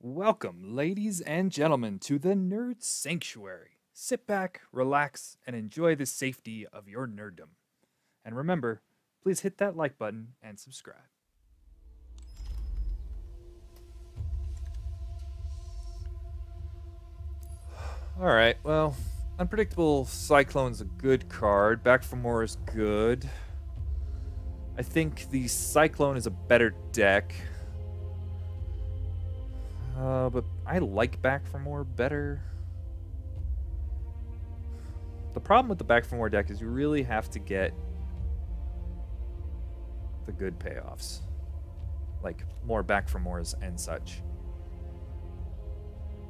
Welcome, ladies and gentlemen, to the Nerd Sanctuary. Sit back, relax, and enjoy the safety of your nerddom. And remember, please hit that like button and subscribe. Alright, well, Unpredictable Cyclone's a good card. Back for More is good. I think the Cyclone is a better deck. But I like Back for More better. The problem with the Back for More deck is you really have to get the good payoffs. Like, more Back for Mores and such.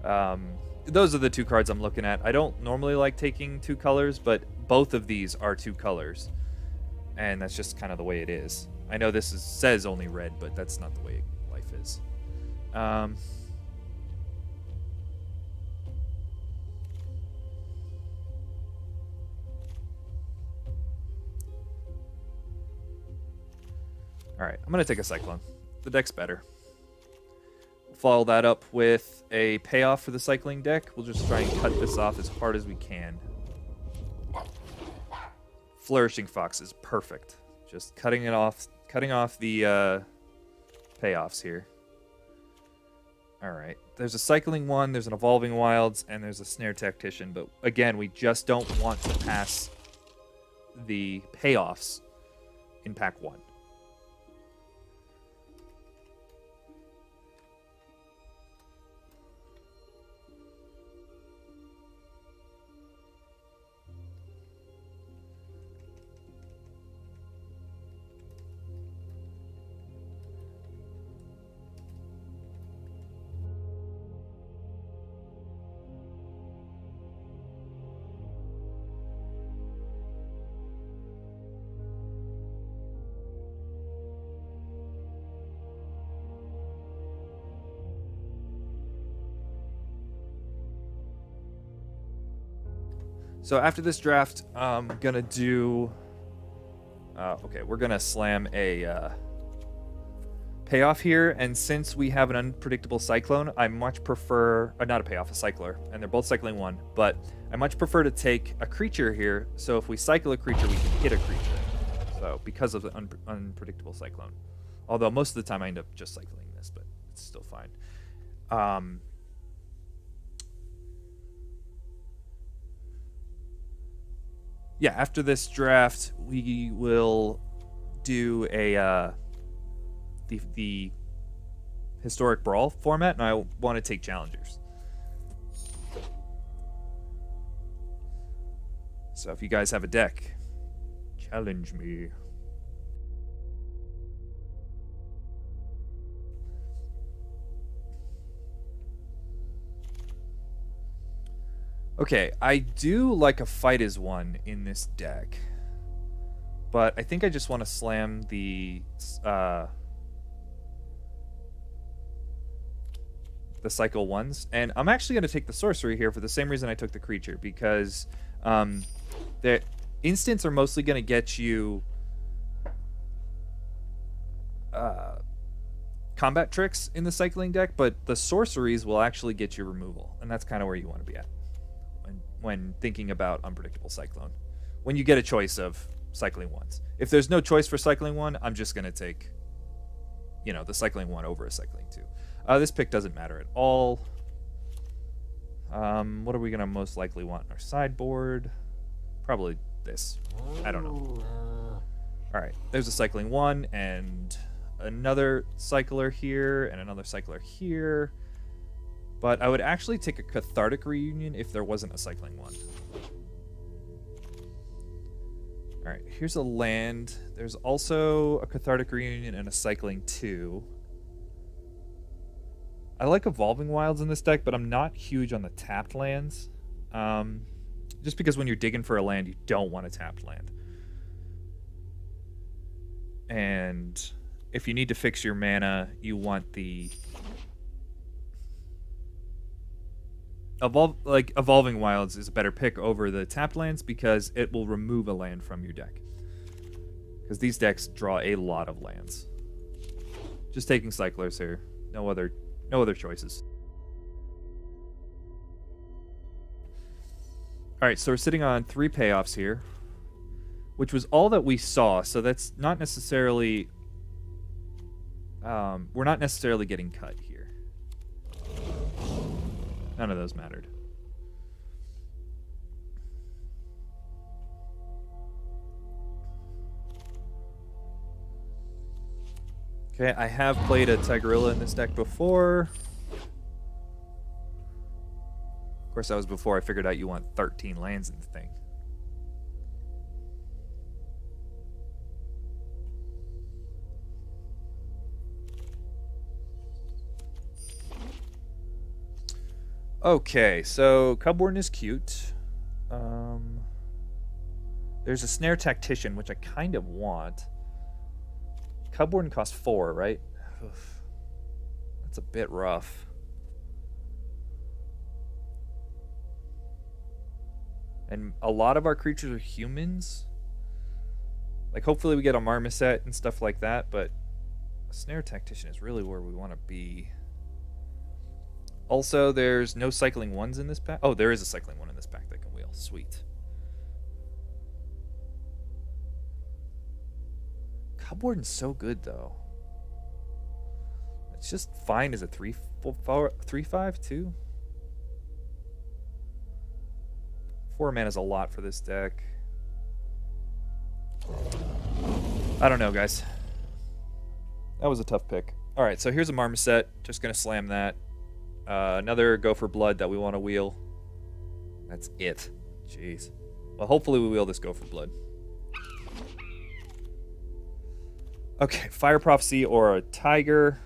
Those are the two cards I'm looking at. I don't normally like taking two colors, but both of these are two colors. And that's just kind of the way it is. I know this says only red, but that's not the way life is. Alright, I'm going to take a Cyclone. The deck's better. Follow that up with a payoff for the cycling deck. We'll just try and cut this off as hard as we can. Flourishing Fox is perfect. Just cutting off the payoffs here. Alright, there's a cycling one, there's an Evolving Wilds, and there's a Snare Tactician, but again, we just don't want to pass the payoffs in pack 1. So after this draft, I'm gonna do. Okay, we're gonna slam a payoff here, and since we have an Unpredictable Cyclone, I much prefer not a payoff, a cycler, and they're both cycling one. But I much prefer to take a creature here. So if we cycle a creature, we can hit a creature. So because of the Unpredictable Cyclone, although most of the time I end up just cycling this, but it's still fine. Yeah, after this draft, we will do a the Historic Brawl format, and I want to take challengers. So if you guys have a deck, challenge me. Okay, I do like a Fight as One in this deck, but I think I just want to slam the cycle ones, and I'm actually going to take the sorcery here for the same reason I took the creature, because the instants are mostly going to get you combat tricks in the cycling deck, but the sorceries will actually get you removal, and that's kind of where you want to be at when thinking about Unpredictable Cyclone. When you get a choice of cycling ones. If there's no choice for cycling one, I'm just going to take, the cycling one over a cycling two. This pick doesn't matter at all. What are we going to most likely want in our sideboard? Probably this. I don't know. Alright, there's a cycling one, and another cycler here, and another cycler here. But I would actually take a Cathartic Reunion if there wasn't a cycling one. Alright, here's a land. There's also a Cathartic Reunion and a cycling 2. I like Evolving Wilds in this deck, but I'm not huge on the tapped lands. Just because when you're digging for a land, you don't want a tapped land. And if you need to fix your mana, you want the... Evolving Wilds is a better pick over the tapped lands because it will remove a land from your deck. Because these decks draw a lot of lands. Just taking cyclers here. No other choices. All right, so we're sitting on 3 payoffs here, which was all that we saw. So that's not necessarily... we're not necessarily getting cut here. None of those mattered. Okay, I have played a Tigerilla in this deck before. Of course, that was before I figured out you want 13 lands in the thing. Okay, so Cubwarden is cute. There's a Snare Tactician, which I kind of want. Cubwarden costs 4, right? Oof. That's a bit rough. And a lot of our creatures are humans. Like, hopefully we get a Marmoset and stuff like that, but a Snare Tactician is really where we want to be. Also, there's no cycling ones in this pack. Oh, there is a cycling one in this pack that can wheel. Sweet. Cubwarden's so good, though. It's just fine as a 3/5 too. 4 mana is a lot for this deck. I don't know, guys. That was a tough pick. All right, so here's a Marmoset. Just gonna slam that. Another Go for Blood that we want to wheel. That's it. Jeez. Well, hopefully we wheel this Go for Blood. Okay, Fire Prophecy or a Tiger.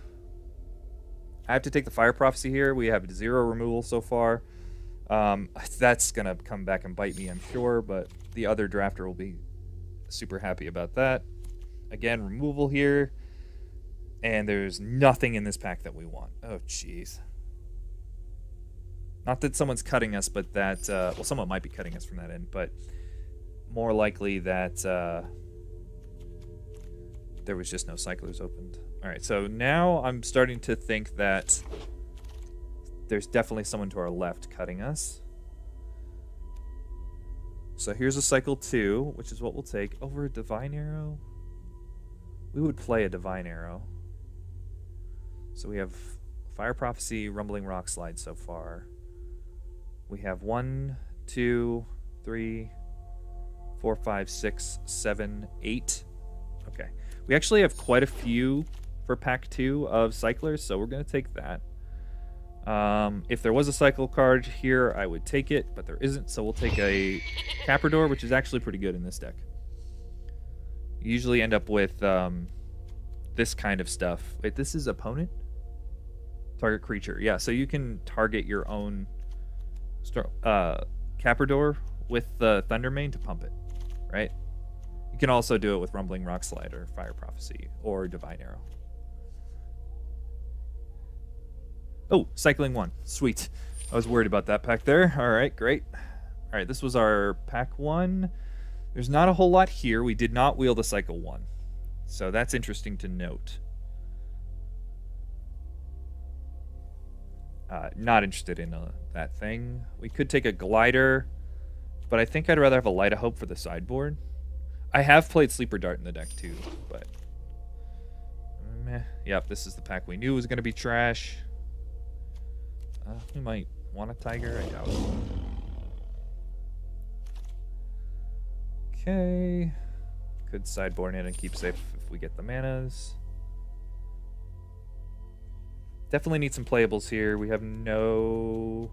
I have to take the Fire Prophecy here. We have 0 removal so far. That's going to come back and bite me, I'm sure, but the other drafter will be super happy about that. Again, removal here. And there's nothing in this pack that we want. Oh, jeez. Not that someone's cutting us, but that... well, someone might be cutting us from that end, but more likely that... there was just no cyclers opened. All right, so now I'm starting to think that there's definitely someone to our left cutting us. So here's a cycle 2, which is what we'll take. Over a Divine Arrow? We would play a Divine Arrow. So we have Fire Prophecy, Rumbling Rock Slide so far. We have 1, 2, 3, 4, 5, 6, 7, 8. Okay. We actually have quite a few for pack 2 of cyclers, so we're going to take that. If there was a cycle card here, I would take it, but there isn't, so we'll take a Caprador, which is actually pretty good in this deck. You usually end up with this kind of stuff. Wait, this is opponent? Target creature. Yeah, so you can target your own Caprador with the Thundermane to pump it, right? You can also do it with Rumbling Rock Slide or Fire Prophecy or Divine Arrow. Oh, Cycling 1. Sweet. I was worried about that pack there. All right, great. All right, this was our pack 1. There's not a whole lot here. We did not wheel the Cycle 1. So that's interesting to note. Not interested in that thing. We could take a Glider, but I think I'd rather have a Light of Hope for the sideboard. I have played Sleeper Dart in the deck too, but... meh. Yep, this is the pack we knew was going to be trash. We might want a Tiger. I doubt it. Okay. Could sideboard in and keep safe if we get the manas. Definitely need some playables here. We have no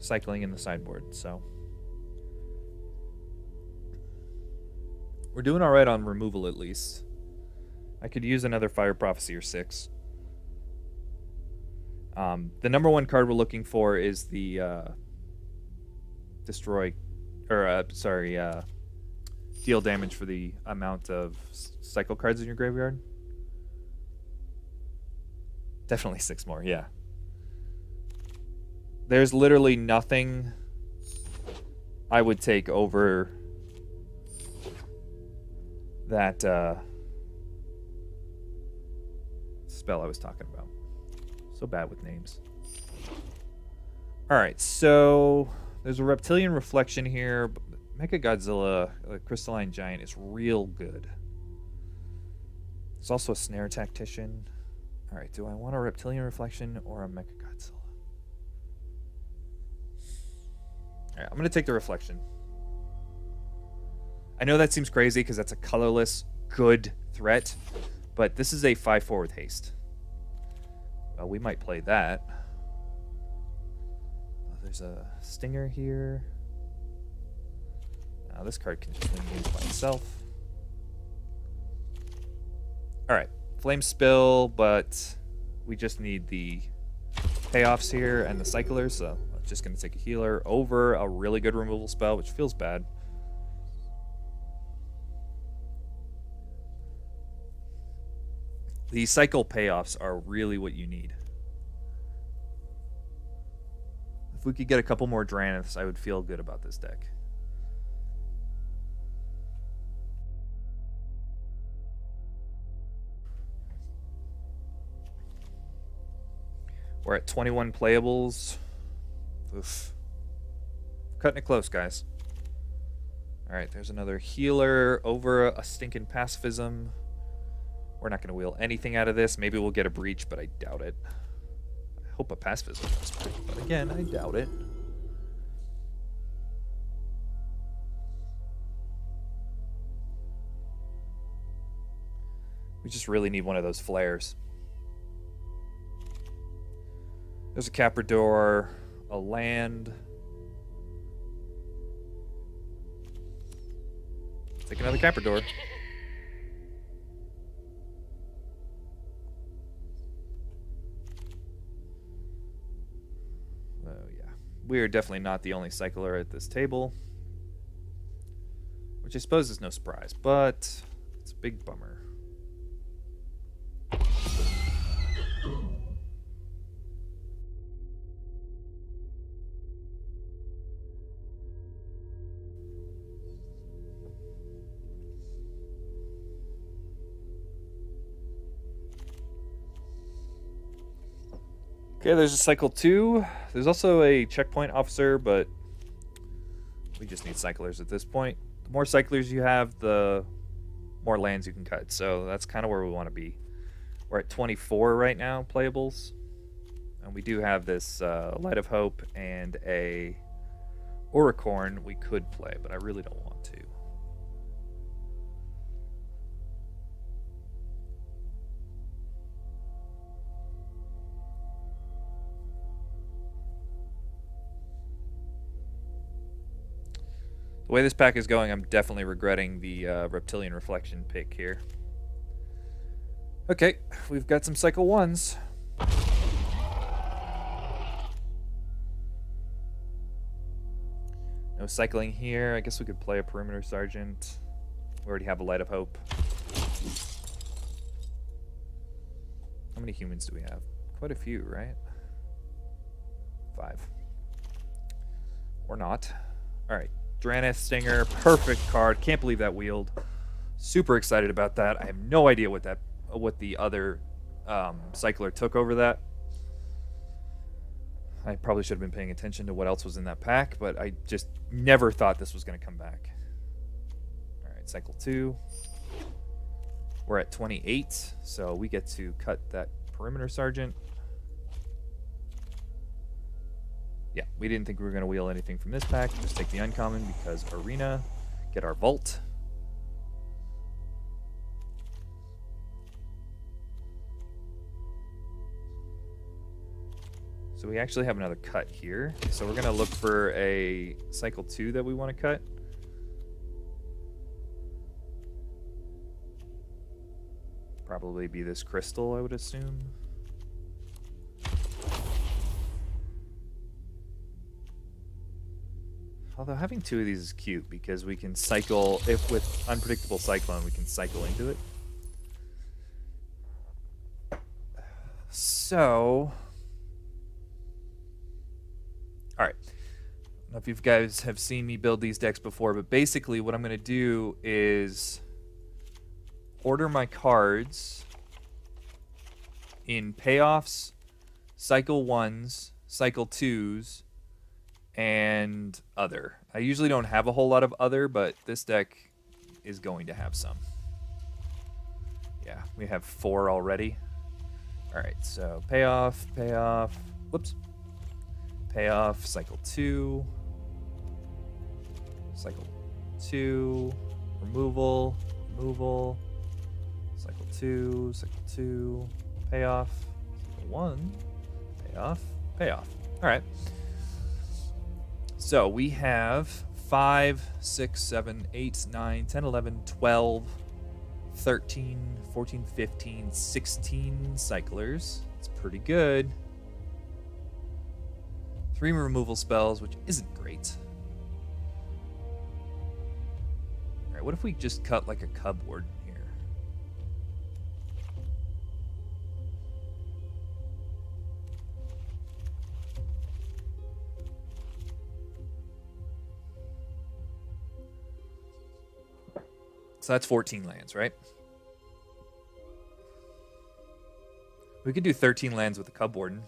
cycling in the sideboard, so... we're doing alright on removal, at least. I could use another Fire Prophecy or 6. The number 1 card we're looking for is the deal damage for the amount of cycle cards in your graveyard. Definitely 6 more, yeah. There's literally nothing I would take over that spell I was talking about. So bad with names. Alright, so There's a Reptilian Reflection here. Mecha Godzilla, Crystalline Giant, is real good. There's also a Snare Tactician. Alright, do I want a Reptilian Reflection or a Mecha Godzilla? Alright, I'm going to take the Reflection. I know that seems crazy because that's a colorless, good threat, but this is a 5/4 with haste. Well, we might play that. Oh, there's a Stinger here. Now this card can just win games by itself. Alright, Flame Spill, but we just need the payoffs here and the cyclers, so I'm just going to take a healer over a really good removal spell, which feels bad. The cycle payoffs are really what you need. If we could get a couple more Dranniths, I would feel good about this deck. We're at 21 playables. Oof. Cutting it close, guys. Alright, there's another healer over a stinking pacifism. We're not going to wheel anything out of this. Maybe we'll get a breach, but I doubt it. I hope a pacifism comes back, but again, I doubt it. We just really need one of those flares. There's a Caprador, a land. Take another Caprador. Oh yeah, we are definitely not the only cycler at this table, which I suppose is no surprise, but it's a big bummer. Okay, there's a cycle 2. There's also a checkpoint officer, but we just need cyclers at this point. The more cyclers you have, the more lands you can cut. So that's kind of where we want to be. We're at 24 right now, playables. And we do have this Light of Hope and a Auricorn we could play, but I really don't want to. The way this pack is going, I'm definitely regretting the Reptilian Reflection pick here. Okay, we've got some Cycle 1s. No cycling here. I guess we could play a Perimeter Sergeant. We already have a Light of Hope. How many humans do we have? Quite a few, right? 5. Or not. Alright. Drannith, Stinger, perfect card. Can't believe that wheeled. Super excited about that. I have no idea what the other cycler took over that. I probably should have been paying attention to what else was in that pack, but I just never thought this was going to come back. Alright, cycle 2. We're at 28, so we get to cut that Perimeter Sergeant. Yeah, we didn't think we were going to wheel anything from this pack. Just take the uncommon because Arena. Get our Vault. So we actually have another cut here. So we're going to look for a cycle 2 that we want to cut. Probably be this crystal, I would assume. Although having 2 of these is cute because we can cycle, if with Unpredictable Cyclone, we can cycle into it. So, alright. I don't know if you guys have seen me build these decks before, but basically what I'm going to do is order my cards in payoffs, cycle 1s, cycle 2s, and other. I usually don't have a whole lot of other, but this deck is going to have some. Yeah, we have 4 already. All right, so payoff, payoff, whoops. Payoff, cycle 2. Cycle 2, removal, removal. Cycle 2, cycle 2, payoff. Cycle 1, payoff, payoff. All right. So we have 5, 6, 7, 8, 9, 10, 11, 12, 13, 14, 15, 16 cyclers. It's pretty good. 3 removal spells, which isn't great. All right, what if we just cut like a Cub Warden here? So that's 14 lands, right? We could do 13 lands with the Cub Warden.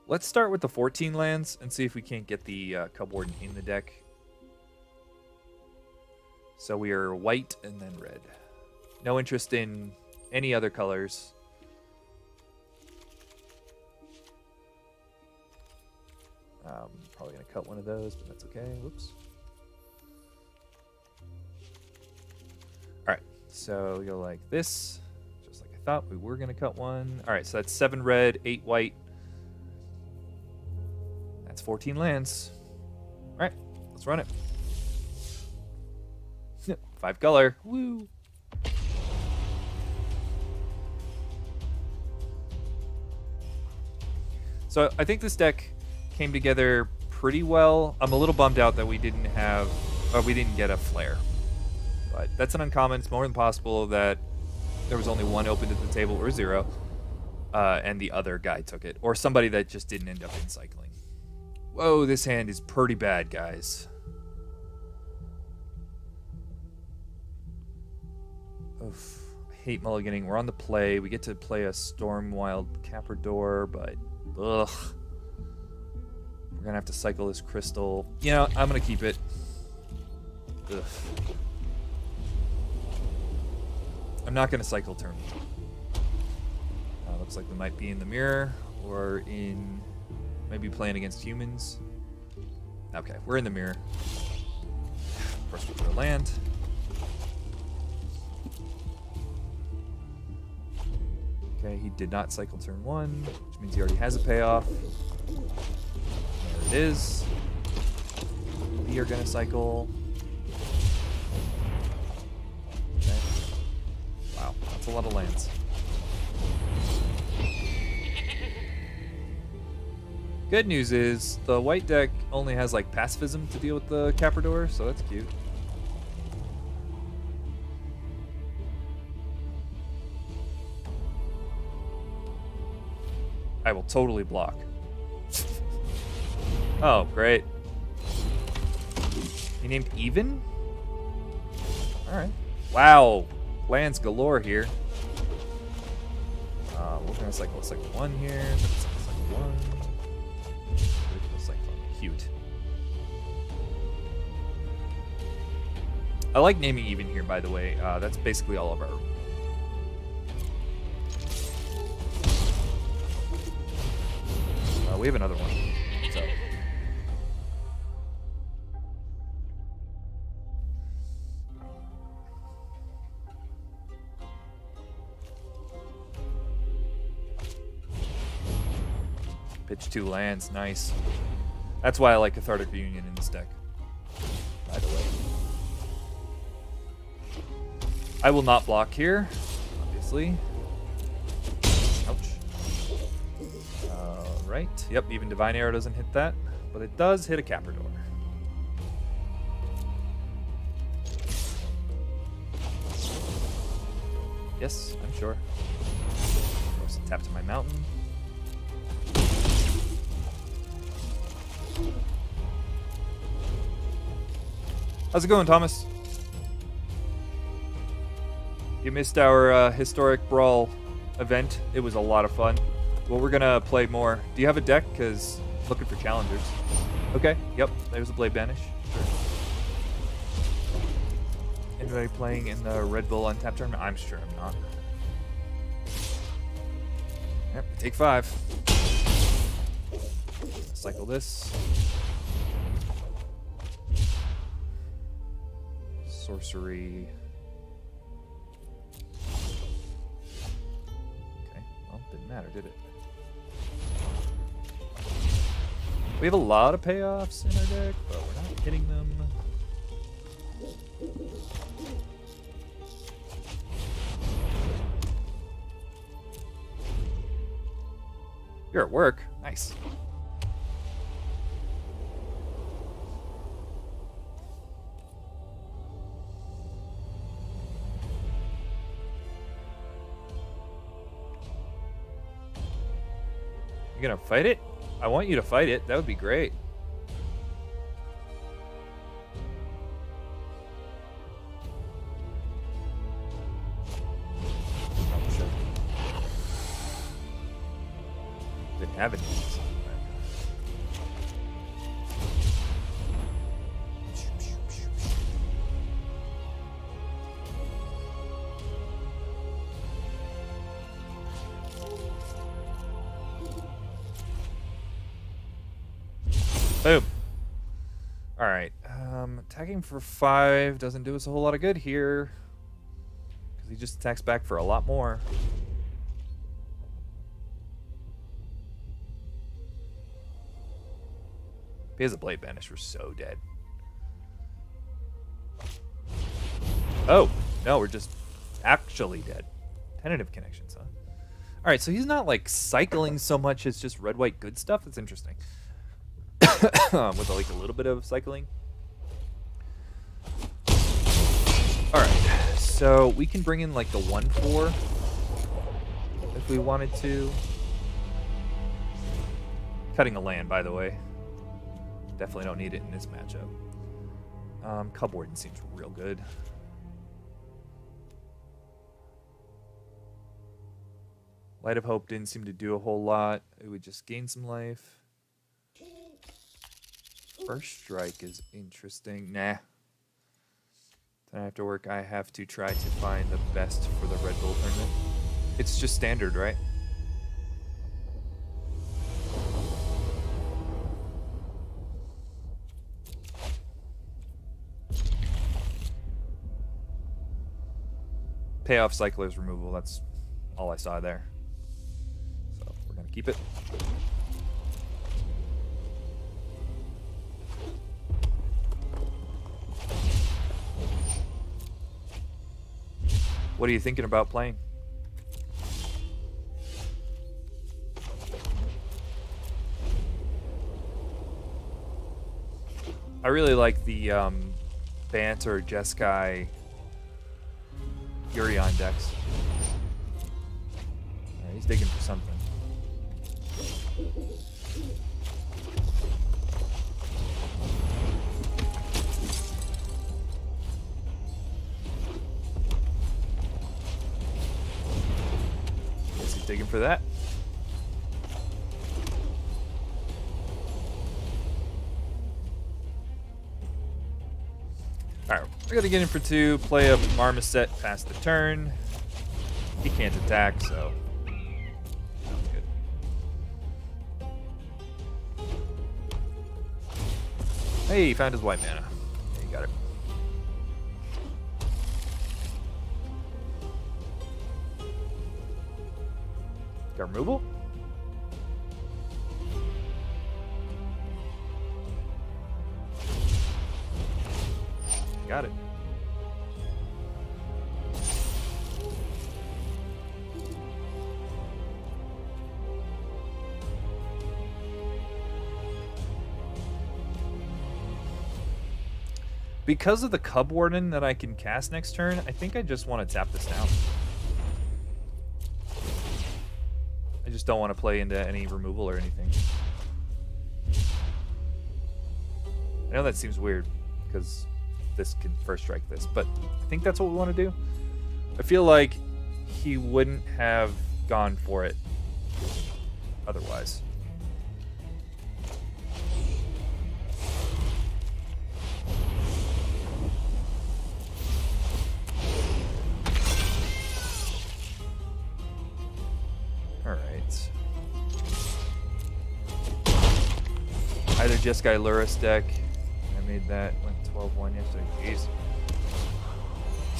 Let's start with the 14 lands and see if we can't get the Cub Warden in the deck. So we are white and then red. No interest in any other colors. Probably going to cut one of those, but that's okay. Whoops. All right, so we go like this, just like I thought we were going to cut one. All right, so that's 7 red, 8 white. That's 14 lands. All right, let's run it. 5 color. Woo! So I think this deck came together pretty well. I'm a little bummed out that we didn't get a flare. But that's an uncommon. It's more than possible that there was only one opened at the table or 0, and the other guy took it, or somebody that just didn't end up in cycling. Whoa, this hand is pretty bad, guys. Oof. I hate mulliganing. We're on the play. We get to play a Stormwild Caprador, but ugh. We're gonna have to cycle this crystal. You know, I'm gonna keep it. Ugh. I'm not gonna cycle turn. Looks like we might be in the mirror or in maybe playing against humans. Okay, we're in the mirror. Of course, we'll throw land. Okay, he did not cycle turn 1, which means he already has a payoff. There it is. We are going to cycle. Okay. Wow, that's a lot of lands. Good news is the white deck only has like pacifism to deal with the Caprador, so that's cute. I will totally block. Oh, great. He named Even? Alright. Wow. Lands galore here. We're going to cycle 1 here. Cycle 1. Cute. I like naming Even here, by the way. That's basically all of our... we have another one. So. Pitch 2 lands, nice. That's why I like Cathartic Reunion in this deck, by the way. I will not block here, obviously. Ouch. Right. Yep, even Divine Arrow doesn't hit that, but it does hit a Caprador. Yes, I'm sure. Force a tap to my mountain. How's it going, Thomas? You missed our historic brawl event. It was a lot of fun. Well, we're gonna play more. Do you have a deck? Because looking for challengers. Okay. Yep. There's a Blade Banish. Sure. Anybody playing in the Red Bull Untapped tournament? I'm sure I'm not. Yep. Take 5. Cycle this. Sorcery. Okay, well, didn't matter, did it? We have a lot of payoffs in our deck, but we're not hitting them. You're at work. Nice. You gonna fight it? I want you to fight it. That would be great. Oh, sure. Didn't have any. Boom. All right. Attacking for 5 doesn't do us a whole lot of good here, because he just attacks back for a lot more. If he has a Blade Banish, we're so dead. Oh, no, we're just actually dead. Tentative connections, huh? All right, so he's not like cycling so much as just red-white good stuff. That's interesting. With like a little bit of cycling. Alright, so we can bring in like the 1/4 if we wanted to. Cutting a land, by the way. Definitely don't need it in this matchup. Cub Warden seems real good. Light of Hope didn't seem to do a whole lot. It would just gain some life. First Strike is interesting. Nah. Then I have to work. I have to try to find the best for the Red Bull tournament. It's just standard, right? Payoff Cycler's removal. That's all I saw there. So we're going to keep it. What are you thinking about playing? I really like the Bant or Jeskai Yurion decks. Right, he's digging for something. Digging for that. Alright, we're gonna get in for 2, play a Marmoset past the turn. He can't attack, so sounds good. Hey, he found his white mana. Yeah, you got it. Got removal? Got it. Because of the Cub Warden that I can cast next turn, I think I just want to tap this down. I just don't want to play into any removal or anything. I know that seems weird, because this can first strike this, but I think that's what we want to do. I feel like he wouldn't have gone for it otherwise. Alright. Either Jeskai Luris deck. I made that, went 12-1 yesterday. Jeez.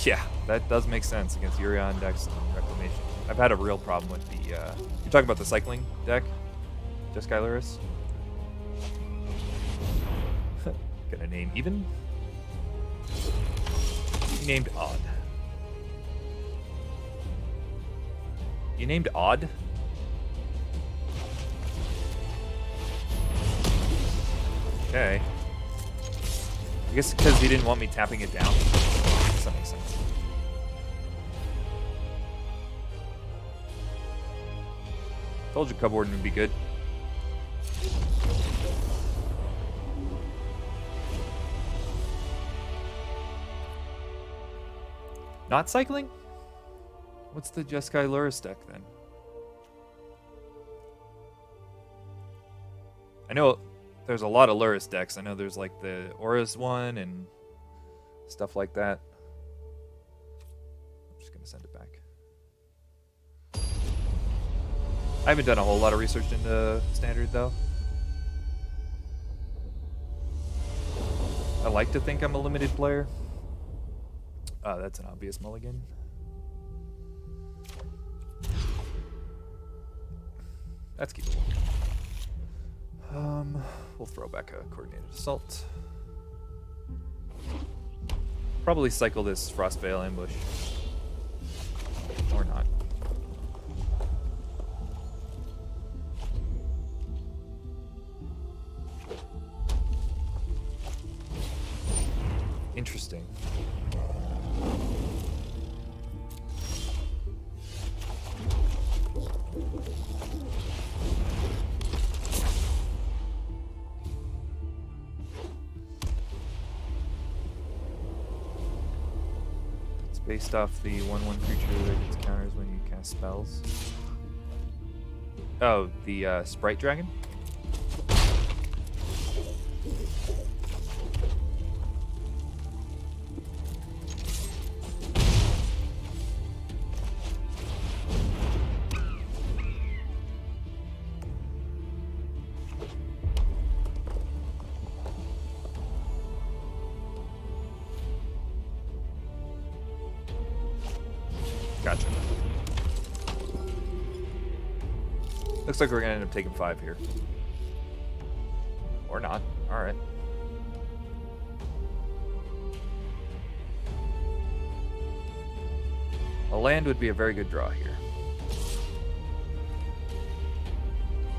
Yeah, that does make sense against Urion decks and Reclamation. I've had a real problem with the, you're talking about the cycling deck? Jeskai Luris? Gonna name even? You named Odd. You named Odd? Okay. I guess because he didn't want me tapping it down. I guess that makes sense. Told you Cupboard would be good. Not cycling? What's the Jeskai Luris deck then? I know there's a lot of Luris decks. I know there's like the Auras one and stuff like that. I'm just going to send it back. I haven't done a whole lot of research into Standard though. I like to think I'm a limited player. That's an obvious mulligan. That's keepable. We'll throw back a Coordinated Assault. Probably cycle this Frostveil Ambush. Or not. Interesting. Based off the 1/1 creature that gets counters when you cast spells. Oh, the Sprite Dragon? Gotcha. Looks like we're gonna end up taking 5 here. Or not. Alright. A land would be a very good draw here.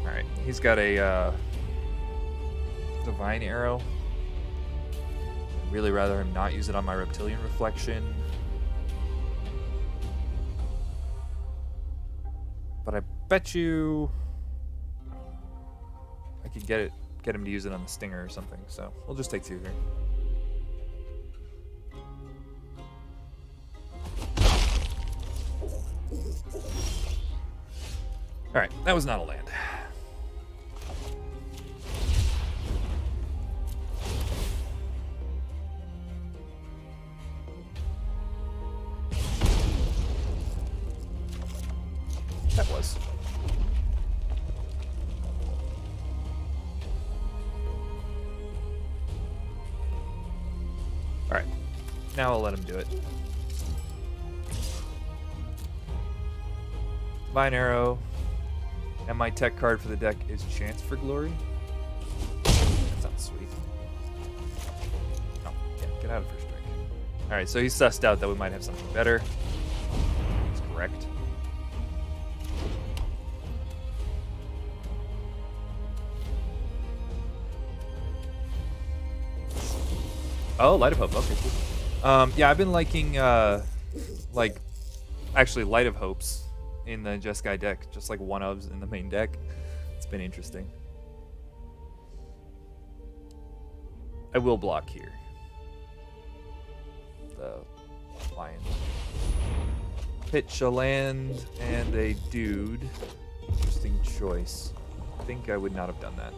Alright, he's got a Divine Arrow. I'd really rather him not use it on my Reptilian Reflection. But I bet you I could get him to use it on the Stinger or something. So we'll just take 2 here. All right, that was not a land. That was. All right, now I'll let him do it. Vine Arrow, and my tech card for the deck is Chance for Glory. That sounds sweet. Oh, yeah, get out of first strike. All right, so he's sussed out that we might have something better. He's correct. Oh, Light of Hope. Okay, cool. Yeah, I've been liking, actually Light of Hopes in the Jeskai deck, just like one-ofs in the main deck. It's been interesting. I will block here. The Lion. pitch a land and a dude. Interesting choice. I think I would not have done that.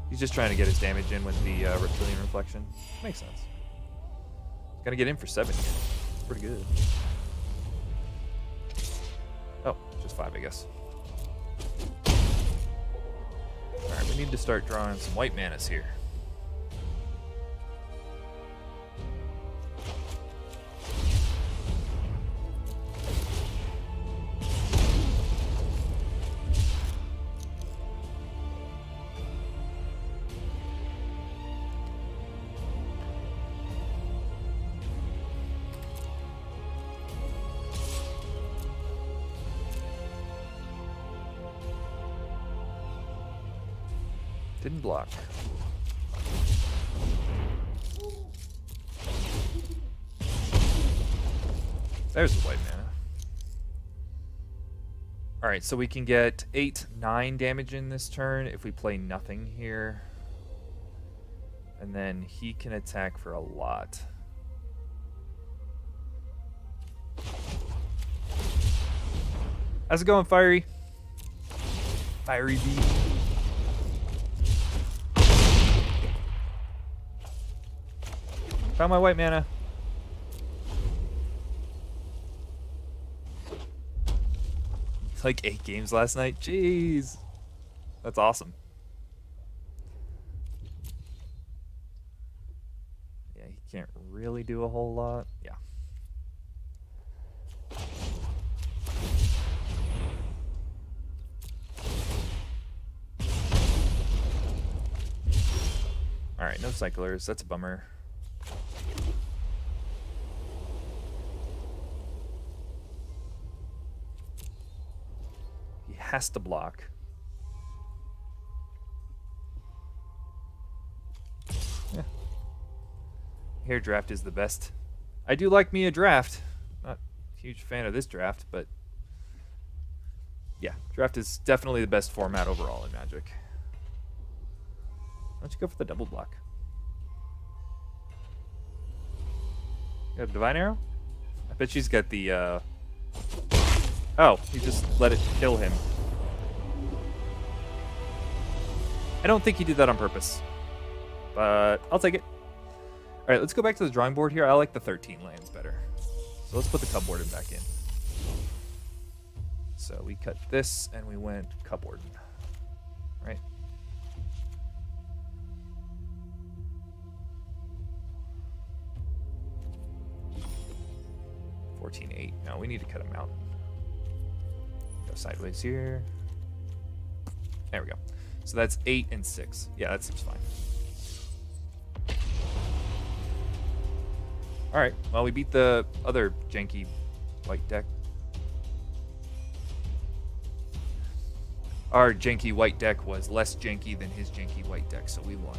He's just trying to get his damage in with the Reptilian Reflection. Makes sense. He's gonna get in for 7 here. Pretty good. Oh, just 5, I guess. Alright, we need to start drawing some white manas here. Didn't block. There's the white mana. Alright, so we can get 8, 9 damage in this turn if we play nothing here. And then he can attack for a lot. How's it going, Fiery? Fiery B. Found my white mana. Like 8 games last night. Jeez. That's awesome. Yeah, he can't really do a whole lot. Yeah. Alright, no cyclers. That's a bummer. Has to block. Yeah. Hair draft is the best. I do like me a draft. Not a huge fan of this draft, but yeah, draft is definitely the best format overall in Magic. Why don't you go for the double block? You got a Divine Arrow? I bet she's got the oh, he just let it kill him. I don't think he did that on purpose, but I'll take it. All right, let's go back to the drawing board here. I like the 13 lands better. So let's put the Cub Warden back in. So we cut this and we went Cub Warden, right? $14.8. No, we need to cut him out. Go sideways here. There we go. So that's 8 and 6. Yeah, that seems fine. All right. Well, we beat the other janky white deck. Our janky white deck was less janky than his janky white deck, so we won.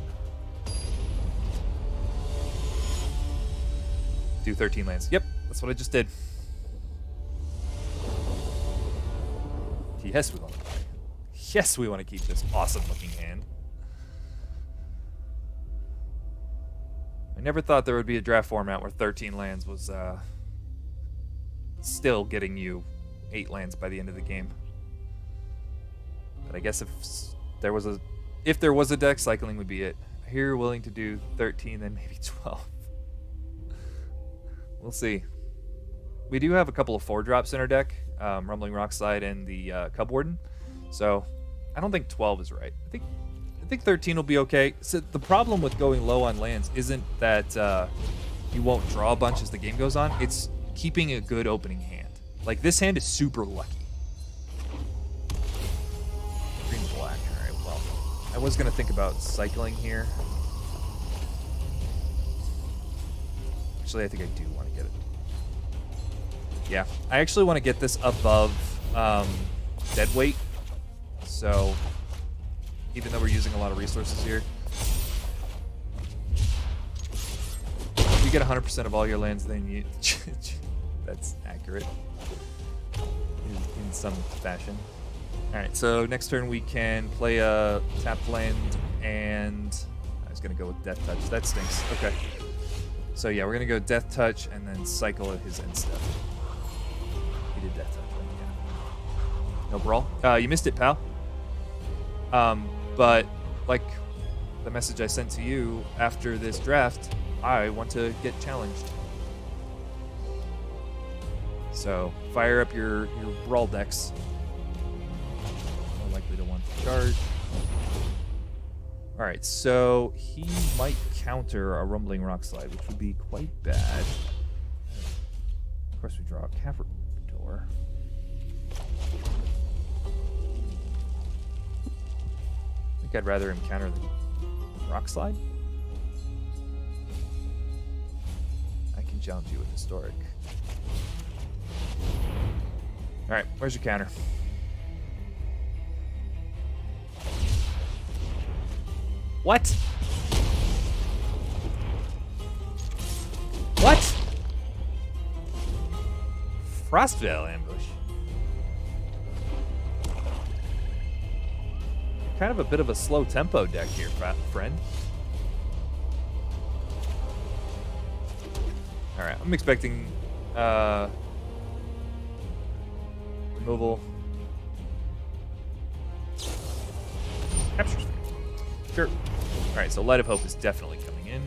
Do 13 lands. Yep, that's what I just did. Yes, we want to play. Yes, we want to keep this awesome-looking hand. I never thought there would be a draft format where 13 lands was still getting you 8 lands by the end of the game. But I guess if there was a deck, cycling would be it. Here, you're willing to do 13, then maybe 12. We'll see. We do have a couple of 4-drops in our deck, Rumbling Rockslide and the Cub Warden. So I don't think 12 is right. I think 13 will be okay. So the problem with going low on lands isn't that you won't draw a bunch as the game goes on. It's keeping a good opening hand. Like, this hand is super lucky. Green black. All right, well, I was going to think about cycling here. Actually, I think I do want to get it. Yeah, I actually want to get this above dead weight. So, even though we're using a lot of resources here, if you get 100% of all your lands, then you... That's accurate in some fashion. Alright, so next turn we can play a tapped land and... I was going to go with Death Touch. That stinks. Okay. So yeah, we're going to go Death Touch and then cycle his end step. He did Death Touch, right? Yeah. No brawl. You missed it, pal. But like the message I sent to you after this draft, I want to get challenged. So fire up your brawl decks. More likely to want to charge. All right, so he might counter a Rumbling Rock Slide, which would be quite bad. Of course, we draw a Cavador. I think I'd rather him counter the Rock Slide. I can challenge you with Historic. All right, where's your counter? What? What? Frostvale Ambush. Kind of a bit of a slow tempo deck here, friend. All right, I'm expecting removal. Capture Sphere. Sure. All right, so Light of Hope is definitely coming in.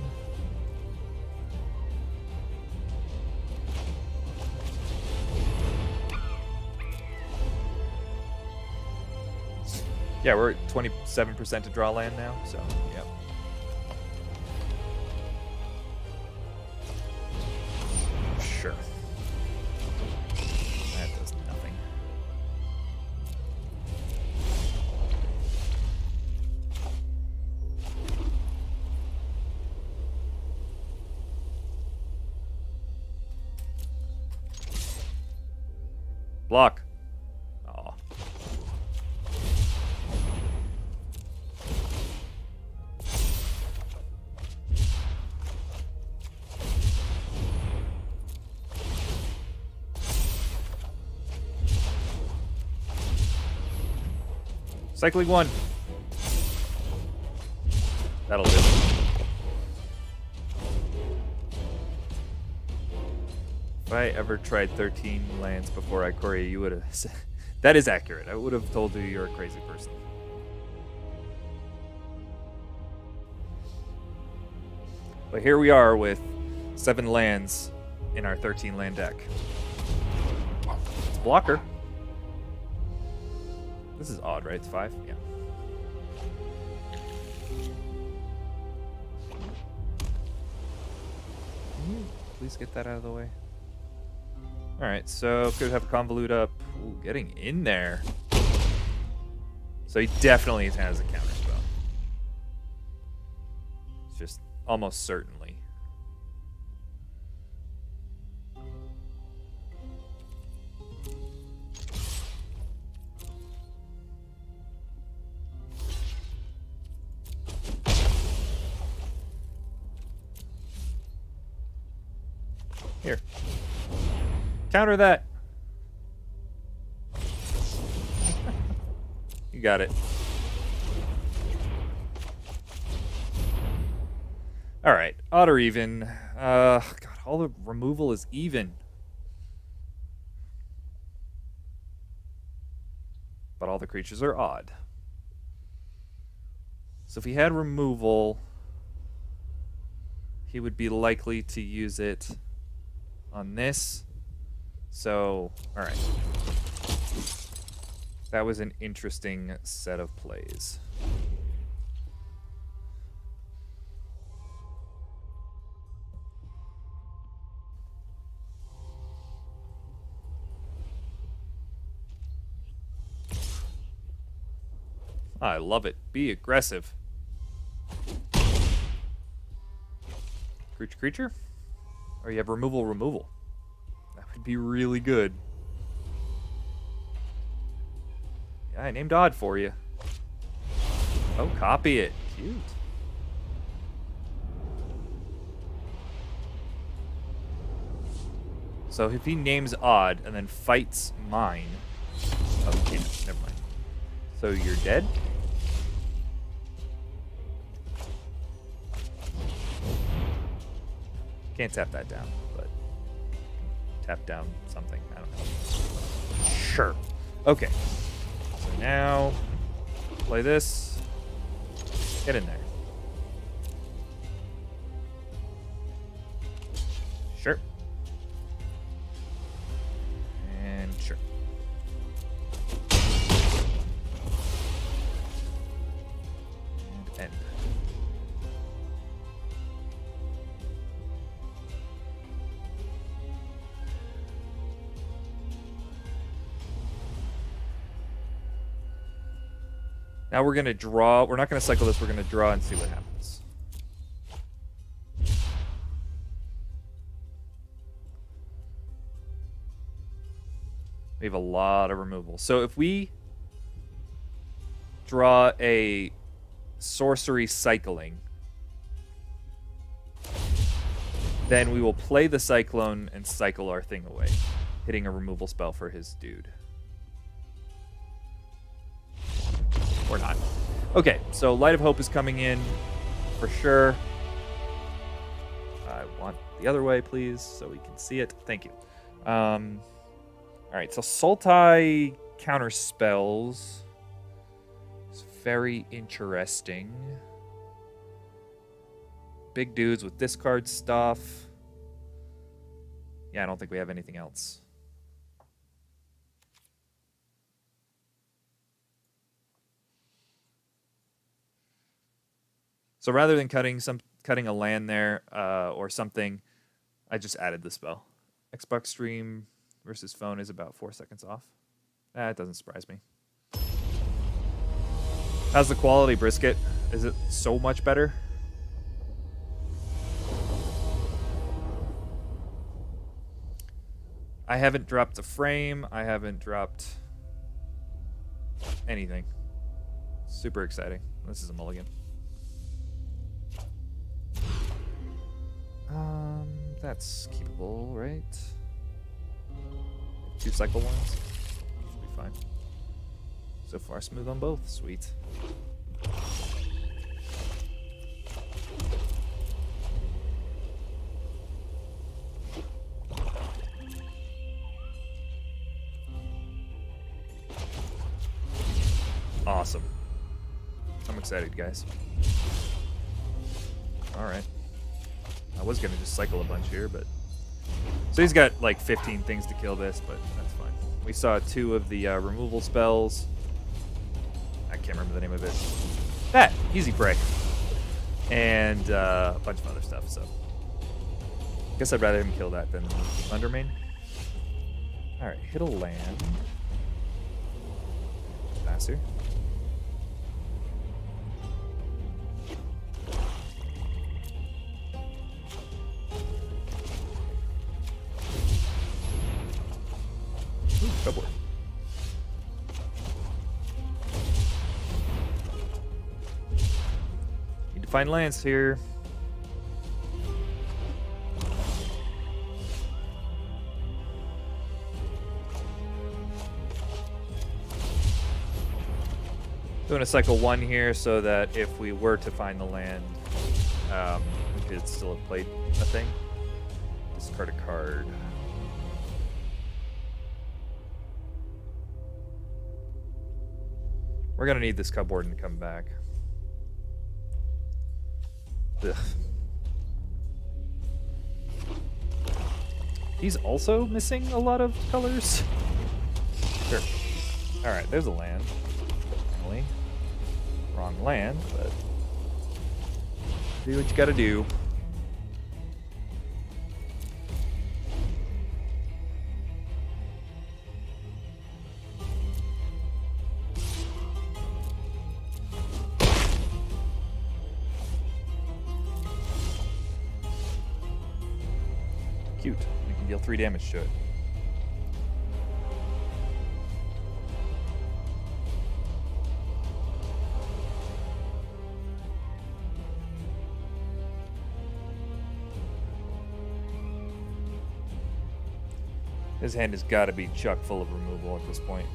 Yeah, we're at 27% to draw land now, so yeah. Sure. That does nothing. Block. Aw. Cycling 1. That'll do. If I ever tried 13 lands before Ikoria, you would have said... That is accurate. I would have told you you're a crazy person. But here we are with 7 lands in our 13 land deck. It's blocker. This is odd, right? It's 5? Yeah. Can you please get that out of the way? Alright, so could have a Convolute up. Ooh, getting in there. So he definitely has a counter spell. It's just almost certainly. Here. Counter that. You got it. All right, odd or even. God, all the removal is even. But all the creatures are odd. So if he had removal, he would be likely to use it on this. So, all right. That was an interesting set of plays. I love it. Be aggressive. Creature? Or you have removal. That would be really good. Yeah, I named Odd for you. Oh, copy it. Cute. So if he names Odd and then fights mine... Oh, okay, never mind. So you're dead? Can't tap that down, but tap down something. I don't know. Sure. Okay. So now, play this. Get in there. Sure. And sure. And end. Now we're going to draw. We're not going to cycle this. We're going to draw and see what happens. We have a lot of removal. So if we draw a sorcery cycling, then we will play the cyclone and cycle our thing away, hitting a removal spell for his dude. Or not. Okay, so Light of Hope is coming in for sure. I want the other way, please, so we can see it. Thank you. All right, so Sultai counter spells. It's very interesting. Big dudes with discard stuff. Yeah, I don't think we have anything else. So rather than cutting a land there or something, I just added the spell. Xbox stream versus phone is about 4 seconds off. It doesn't surprise me. How's the quality, Brisket? Is it so much better? I haven't dropped a frame. I haven't dropped anything. Super exciting. This is a mulligan. That's keepable, right? 2 cycle ones. Should be fine. So far, smooth on both. Sweet. Awesome. I'm excited, guys. All right. I was going to just cycle a bunch here, but... So he's got like 15 things to kill this, but that's fine. We saw 2 of the removal spells. I can't remember the name of it. That! Easy Prey. And a bunch of other stuff, so... I guess I'd rather him kill that than Thundermane. Alright, hit a land. Faster. Go for it. Need to find lands here. Doing a cycle 1 here so that if we were to find the land, we could still have played a thing. Discard a card. We're gonna need this cupboard to come back. Ugh. He's also missing a lot of colors. Sure. Alright, there's a land. Finally. Wrong land, but do what you gotta do. Cute. You can deal 3 damage to it. His hand has got to be chock full of removal at this point.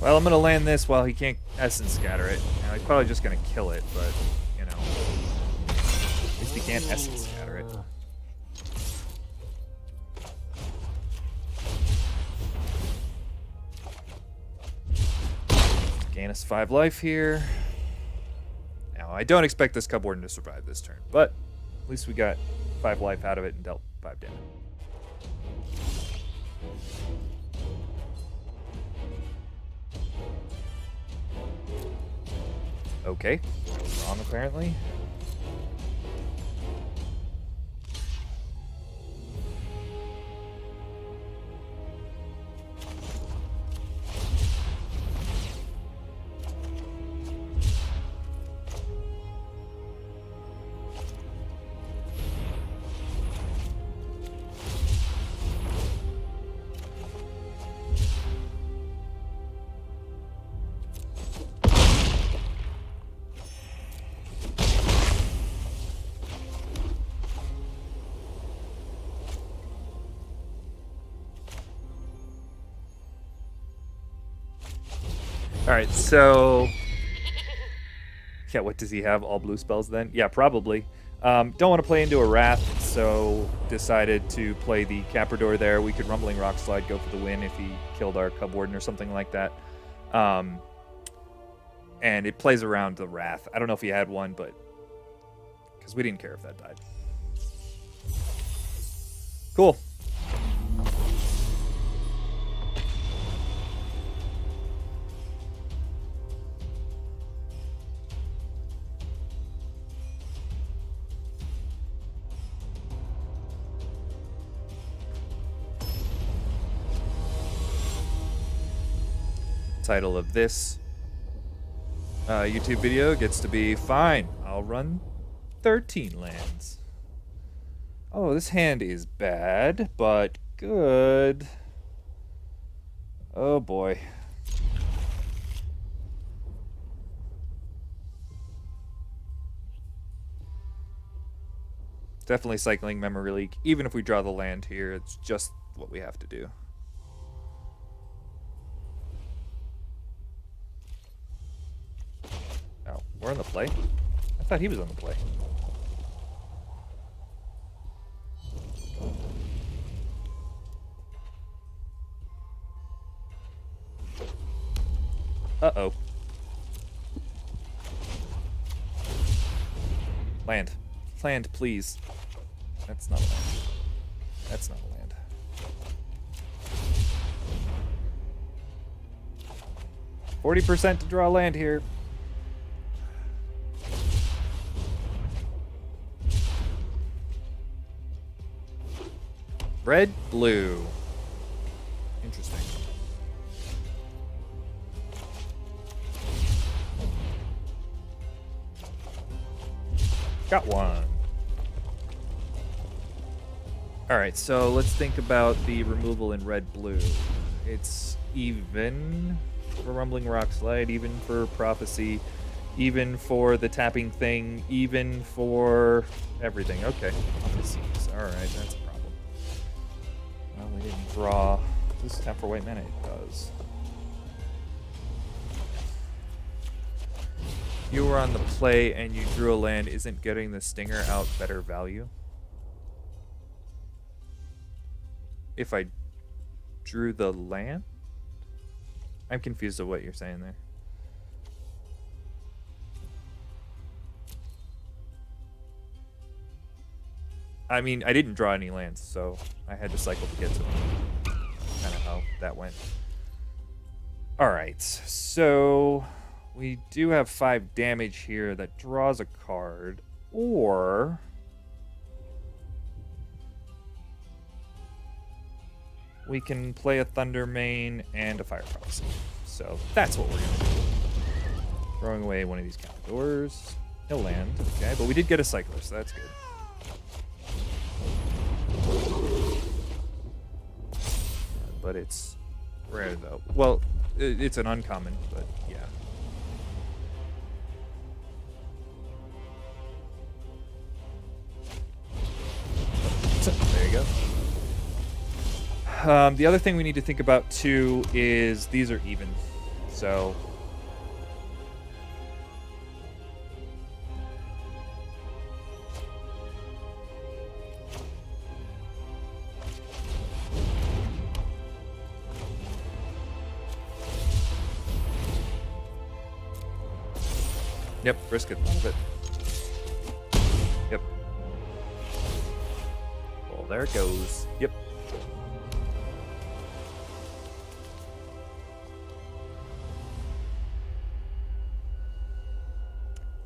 Well, I'm going to land this while he can't Essence Scatter it. Now, he's probably just going to kill it, but, you know. At least he can't Essence Scatter it. Gain us 5 life here. Now, I don't expect this Cub Warden to survive this turn, but at least we got 5 life out of it and dealt 5 damage. Okay, wrong apparently. Alright, so... yeah, what does he have? All blue spells then? Yeah, probably. Don't want to play into a Wrath, so decided to play the Caprador there. We could Rumbling Rock Slide, go for the win if he killed our Cub Warden or something like that. And it plays around the Wrath. I don't know if he had one, but... because we didn't care if that died. Cool. Title of this YouTube video gets to be fine. I'll run 13 lands. Oh, this hand is bad, but good. Oh boy. Definitely cycling Memory Leak. Even if we draw the land here, it's just what we have to do. We're on the play? I thought he was on the play. Uh-oh. Land. Land, please. That's not a land. That's not a land. %40 to draw land here. Red, blue. Interesting. Got one. Alright, so let's think about the removal in red-blue. It's even for Rumbling Rock Slide, even for Prophecy, even for the tapping thing, even for everything. Okay. Alright, that's a problem. Well, we didn't draw. Does this tap for white mana? It does. You were on the play and you drew a land. Isn't getting the Stinger out better value? If I drew the land? I'm confused of what you're saying there. I mean, I didn't draw any lands, so I had to cycle to get to them. Kind of how that went. Alright, so we do have 5 damage here that draws a card, or we can play a Thunder Mane and a Fire Prophecy. So that's what we're going to do. Throwing away one of these Capradors. No land, okay, but we did get a Cycler, so that's good. But it's rare though. Well, it's an uncommon, but yeah. There you go. The other thing we need to think about too is these are even. So yep, risk it a little bit. Yep. Well, there it goes. Yep.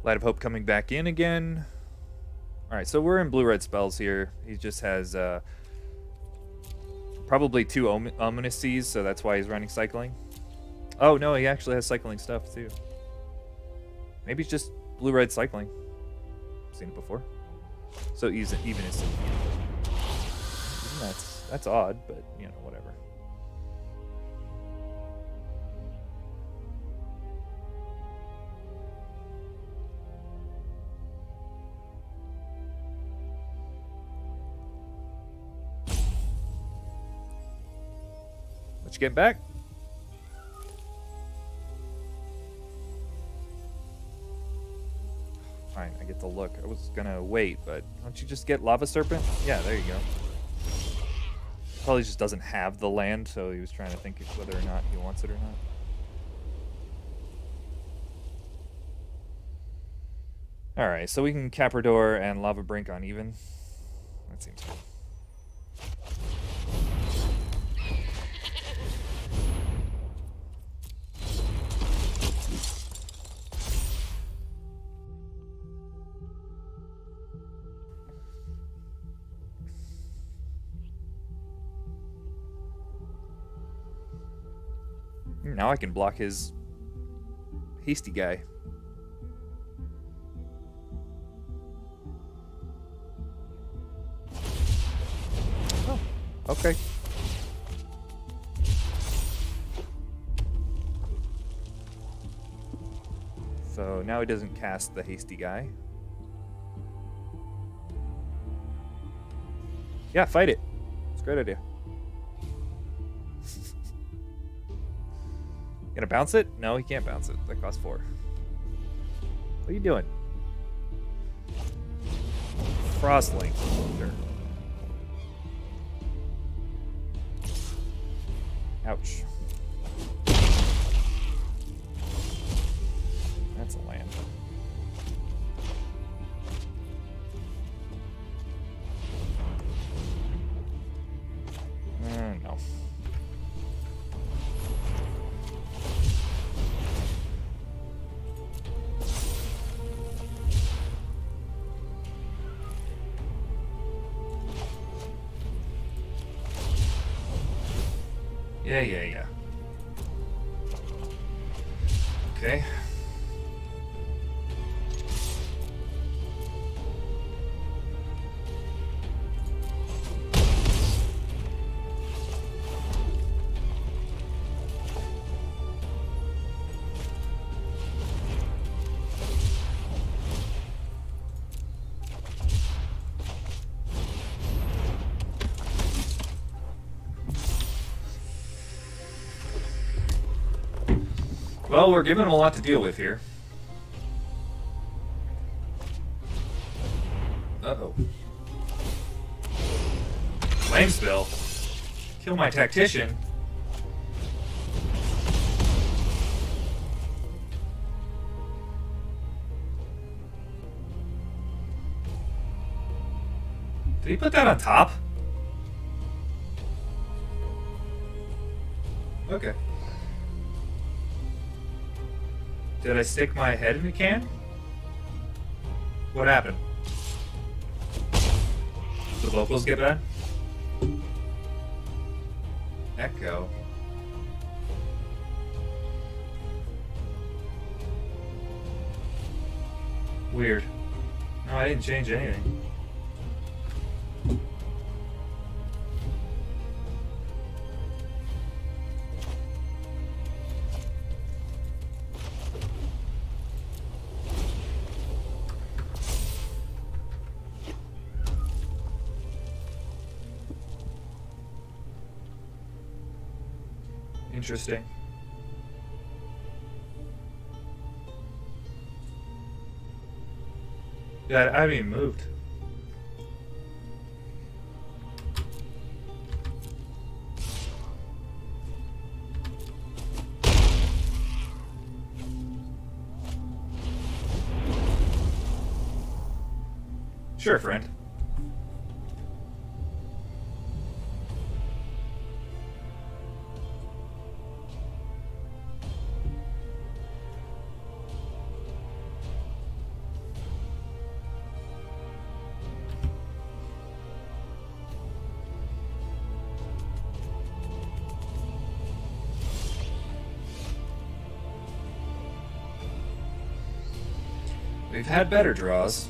Light of Hope coming back in again. Alright, so we're in blue-red spells here. He just has probably 2 Ominous Seas, so that's why he's running Cycling. Oh, no, he actually has Cycling stuff, too. Maybe it's just blue-red Cycling. I've seen it before. So even is... That's odd, but, you know, whatever. What you getting back? Fine, I get to look. I was gonna wait, but don't you just get Lava Serpent? Yeah, there you go. Probably just doesn't have the land, so he was trying to think whether or not he wants it or not. Alright, so we can Caprador and Lava Brink on even. That seems good. Now I can block his hasty guy. Oh, okay. So now he doesn't cast the hasty guy. Yeah, fight it. It's a great idea. Gonna bounce it? No, he can't bounce it. That costs 4. What are you doing? Frostlink. Sure. Ouch. That's a land. No. Yeah. Okay. Well, we're giving him a lot to deal with here. Uh-oh. Flame Spill. Kill my tactician. Did he put that on top? Okay. Did I stick my head in a can? What happened? The vocals get bad? Echo. Weird. No, I didn't change anything. Interesting. Yeah, I haven't even moved. Sure, friend. We've had better draws.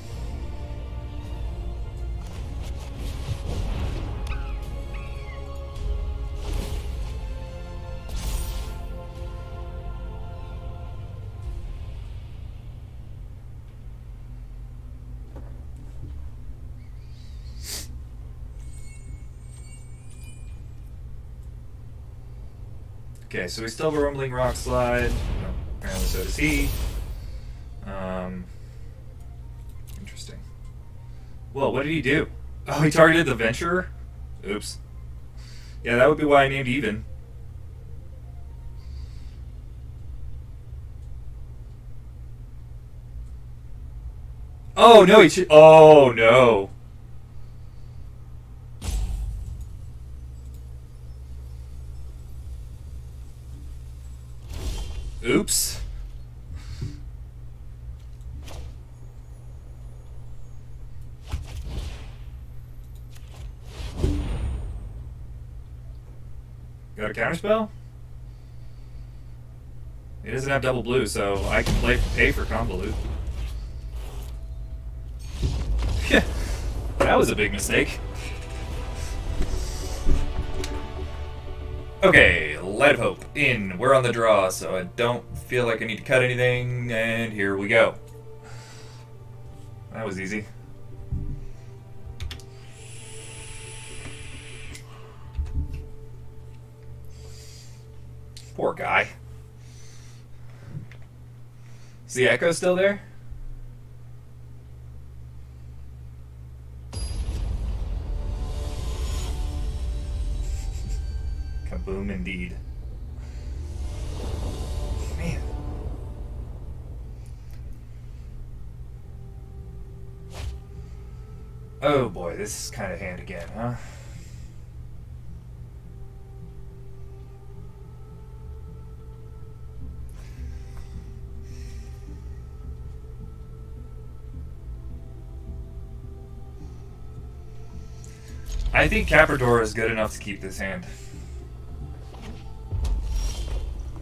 Okay, so we still have a Rumbling Rock Slide. No, apparently so does he. Interesting. Well, what did he do? Oh, he targeted the Venturer? Oops. Yeah, that would be why I named Even. Oh, no, oh, no. Oops. Got a counterspell? It doesn't have double blue, so I can pay for convolute. Yeah, that was a big mistake. Okay, Light of Hope in. We're on the draw, so I don't feel like I need to cut anything, and here we go. That was easy. Poor guy. Is the echo still there? Kaboom indeed. Man. Oh boy, this is kind of hand again, huh? I think Caprador is good enough to keep this hand.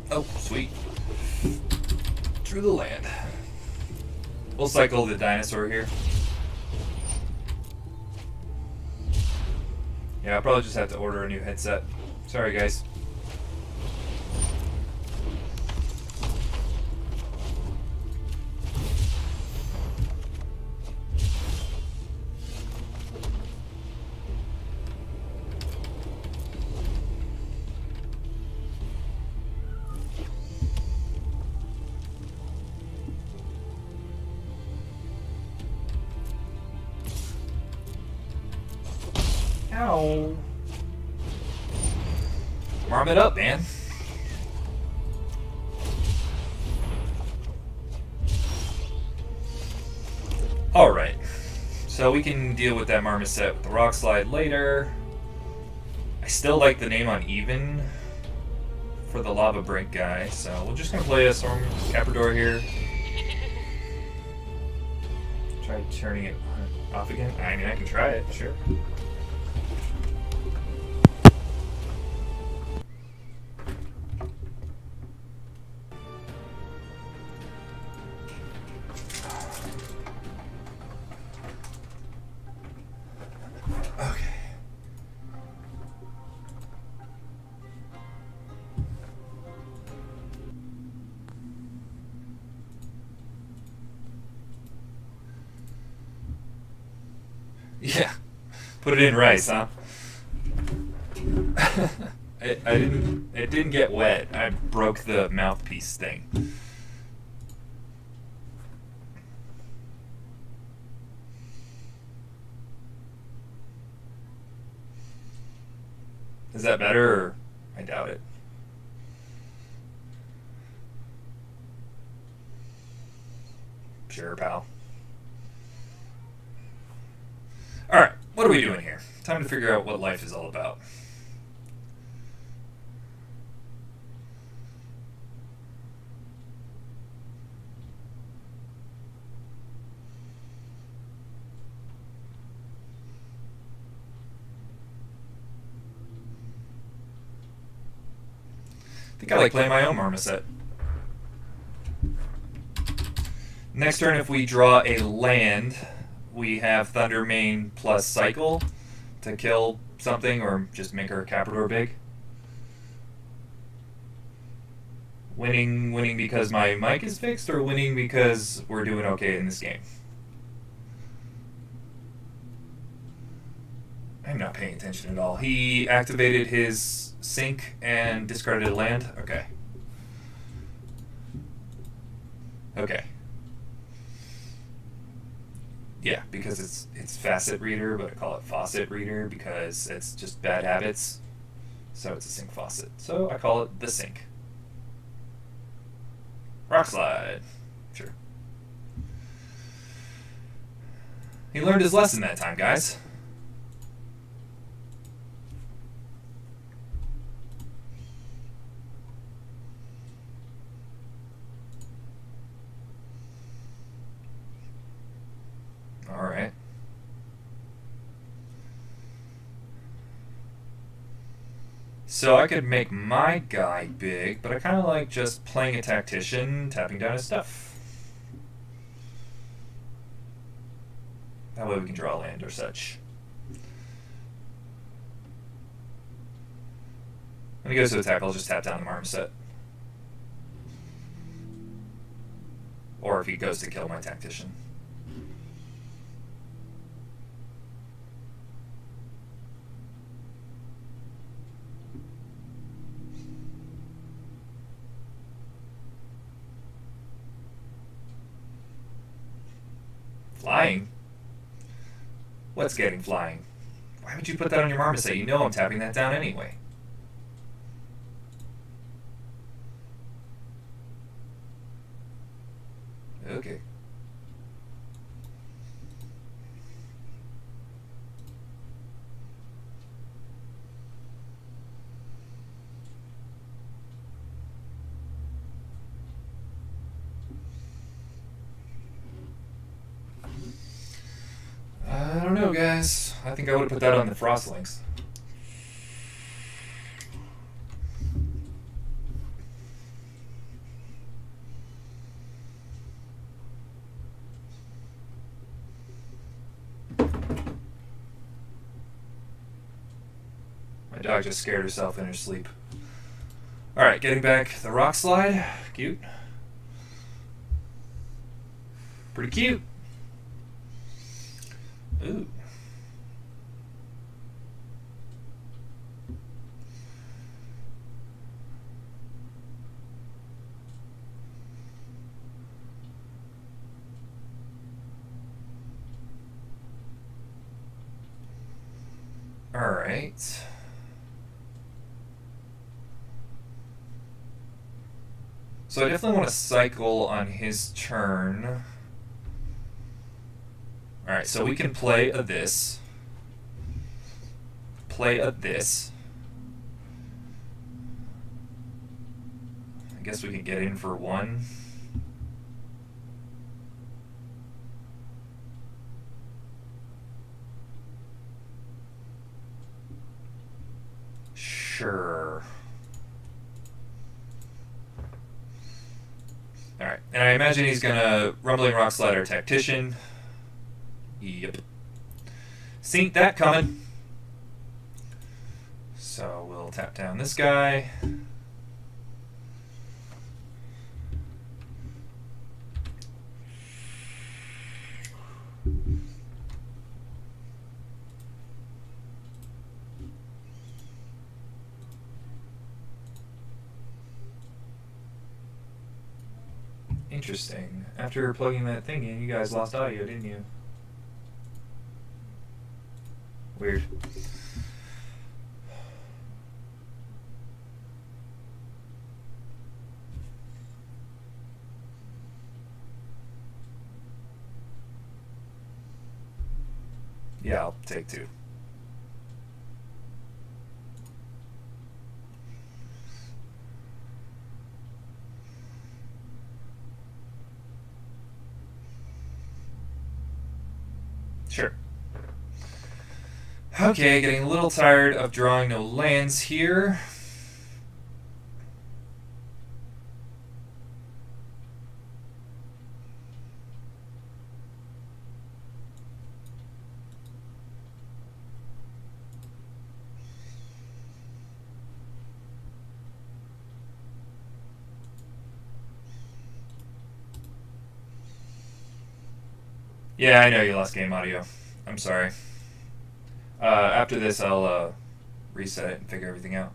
Oh, sweet. Through the land. We'll cycle the dinosaur here. Yeah, I'll probably just have to order a new headset. Sorry, guys. Ow. Warm it up, man. Alright. So we can deal with that Marmoset with the Rock Slide later. I still like the name on Even for the Lava Brink guy, so we're just gonna play a Storm Caprador here. Try turning it off again. I mean, I can try it, sure. Yeah, put it in rice, huh? It didn't get wet. I broke the mouthpiece thing. Is that better? Or I doubt it. Sure, pal. Alright, what are we doing here? Time to figure out what life is all about. I think I like playing my own Marmoset. Next turn, if we draw a land, we have Thunder Mane plus Cycle to kill something or just make our Caprador big. Winning because my mic is fixed, or winning because we're doing okay in this game? I'm not paying attention at all. He activated his sync and discarded a land? Okay. Okay. Yeah, because it's Facet Reader, but I call it Faucet Reader because it's just bad habits. So it's a Sync Faucet. So I call it the Sync. Rock Slide. Sure. He learned his lesson that time, guys. Alright. So I could make my guy big, but I kind of like just playing a tactician, tapping down his stuff. That way we can draw land or such. When he goes to attack, I'll just tap down the Marmoset. Or if he goes to kill my tactician. Flying? What's getting flying? Why would you put that on your Marmoset? You know I'm tapping that down anyway. Okay. I don't know, guys. I think I would have put that on the Frostlings. My dog just scared herself in her sleep. Alright, getting back the Rock Slide. Cute. Pretty cute. Ooh. All right. So I definitely want to cycle on his turn. Alright, so we can play a this. Play a this. I guess we can get in for one. Sure. Alright, and I imagine he's gonna Rumbling Rock Slide or Tactician. Yep. Seen that coming. So we'll tap down this guy. Interesting. After plugging that thing in, you guys lost audio, didn't you? Weird. Yeah, I'll take 2. Sure. Okay, getting a little tired of drawing no lands here. Yeah, I know you lost game audio. I'm sorry. After this, I'll reset it and figure everything out.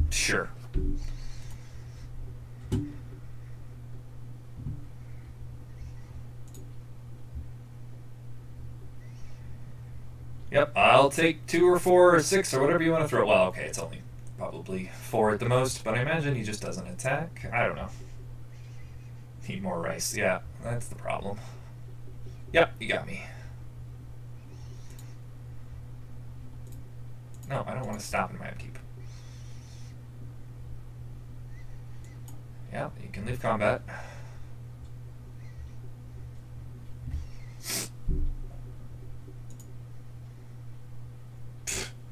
Sure. Yep, I'll take 2 or 4 or 6 or whatever you want to throw. Well, okay, it's only probably 4 at the most, but I imagine he just doesn't attack. I don't know. Need more rice. Yeah, that's the problem. Yep, you got me. No, I don't want to stop in my upkeep. Yeah, you can leave combat.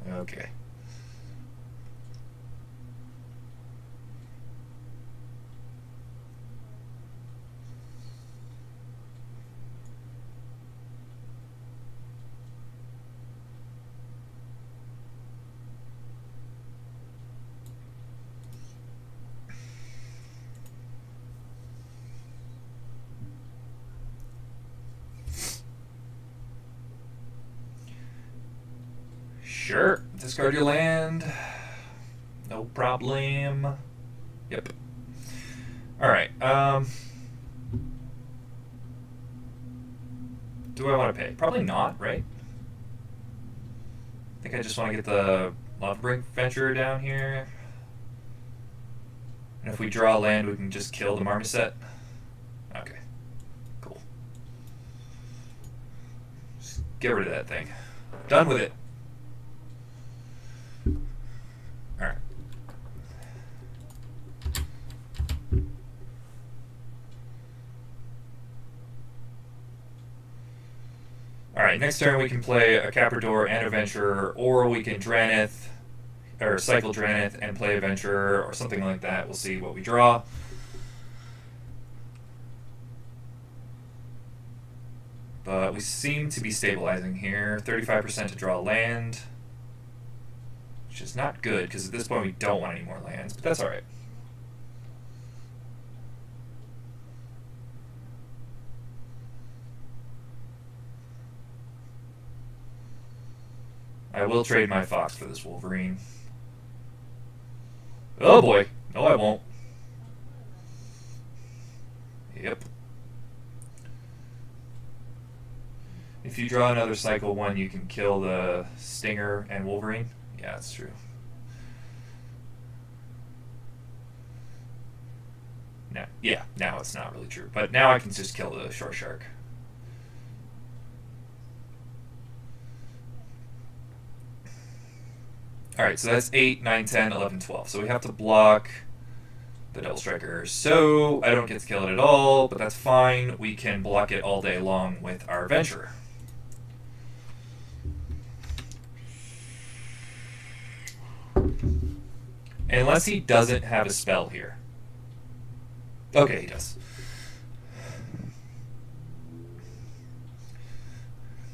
Okay. Sure. Discard your land. No problem. Yep. Alright. Do I want to pay? Probably not, right? I think I just want to get the Lovebrink Venturer down here. And if we draw land, we can just kill the Marmoset. Okay. Cool. Just get rid of that thing. Done with it. Alright. Alright, next turn we can play a Caprador and a Venturer, or we can Dranith, or cycle Dranith and play a Venturer, or something like that. We'll see what we draw. But we seem to be stabilizing here. 35% to draw land, which is not good, because at this point we don't want any more lands, but that's alright. I will trade my Fox for this Wolverine. Oh boy. No, I won't. Yep. If you draw another cycle 1, you can kill the Stinger and Wolverine. Yeah, that's true. No, yeah, now it's not really true. But now I can just kill the Short Shark. Alright, so that's 8, 9, 10, 11, 12. So we have to block the Double Striker. So I don't get to kill it at all, but that's fine. We can block it all day long with our Venturer. Unless he doesn't have a spell here. Okay, he does.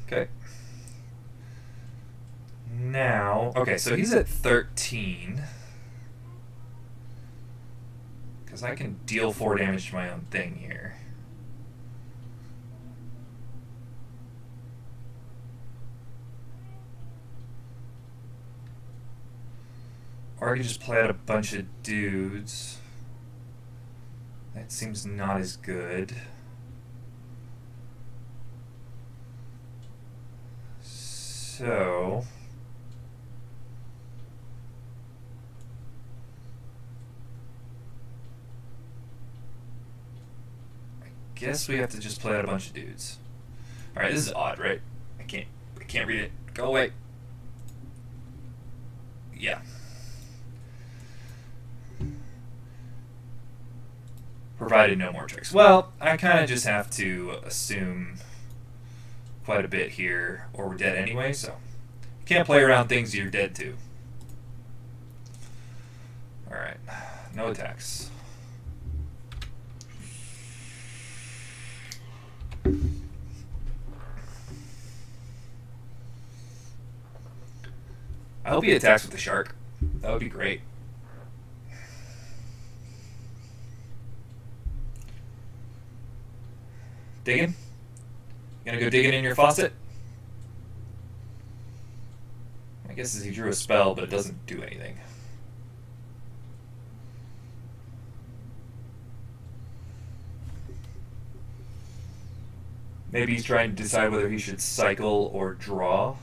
Okay. Now, okay, so he's at 13. Because I can deal 4 damage to my own thing here. Or I could just play out a bunch of dudes. That seems not as good. So... I guess we have to just play out a bunch of dudes. Alright, this is odd, right? I can't read it. Go away. Yeah. Provided no more tricks. Well, I kind of just have to assume quite a bit here, or we're dead anyway, so you can't play around things you're dead to. Alright, no attacks. I hope he attacks with the shark. That would be great. Digging? You gonna go digging in your faucet? I guess he drew a spell, but it doesn't do anything. Maybe he's trying to decide whether he should cycle or draw.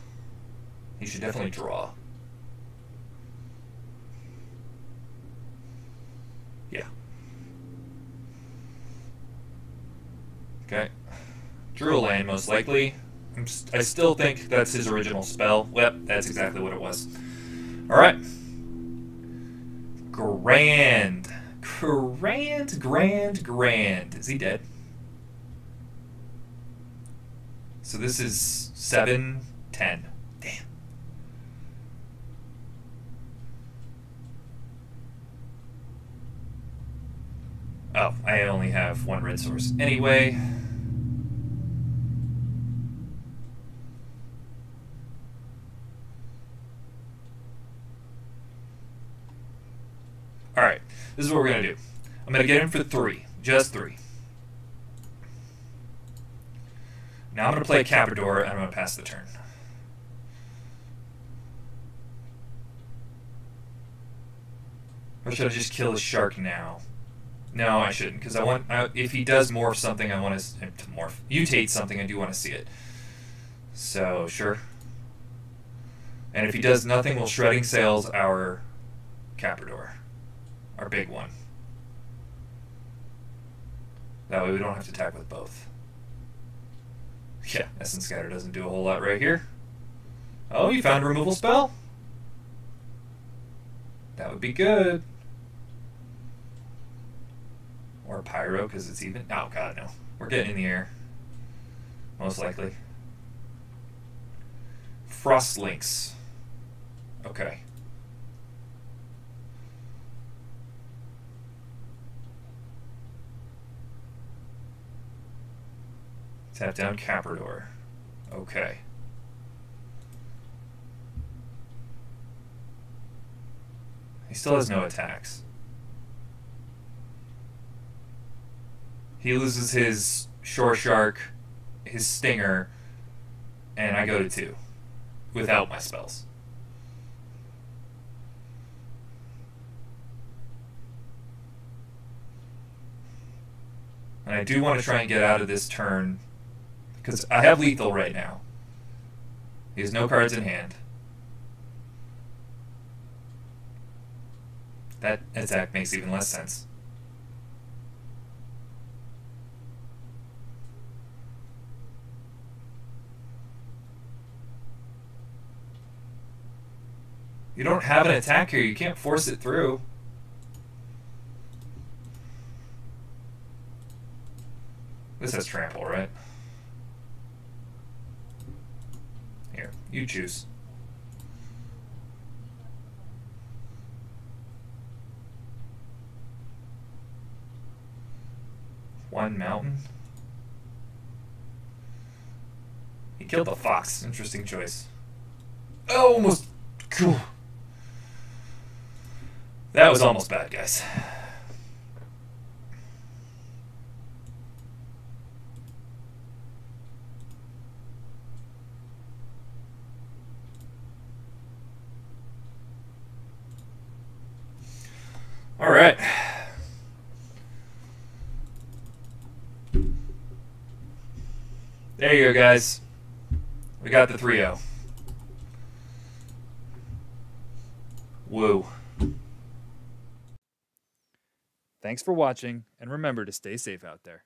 He should definitely draw. Yeah. Okay. Drew a land, most likely. I still think that's his original spell. Yep, that's exactly what it was. Alright. Grand. Grand. Is he dead? So this is 7, 10. Damn. Oh, I only have one red source. Anyway. Alright, this is what we're going to do. I'm going to get in for 3. Just 3. Now I'm going to play Caprador, and I'm going to pass the turn. Or should I just kill the shark now? No, I shouldn't, because if he does morph something, I want to mutate something, I do want to see it. So, sure. And if he does nothing, we'll Shredding Sails our Caprador. Our big one. That way we don't have to attack with both. Yeah, Essence Scatter doesn't do a whole lot right here. Oh, you found a removal spell? That would be good. Or Pyro, because it's even. Oh, God, no. We're getting in the air. Most likely. Frost Links. Okay. Tap down Caprador. Okay. He still has no attacks. He loses his Shore Shark, his Stinger, and I go to 2 without my spells. And I do want to try and get out of this turn, because I have lethal right now. He has no cards in hand. That attack makes even less sense. You don't have an attack here. You can't force it through. This has trample, right? Here, you choose. One mountain. He killed the fox. Interesting choice. Oh, almost. Cool. That was almost bad, guys. There you go, guys. We got the 3-0. Woo. Thanks for watching, and remember to stay safe out there.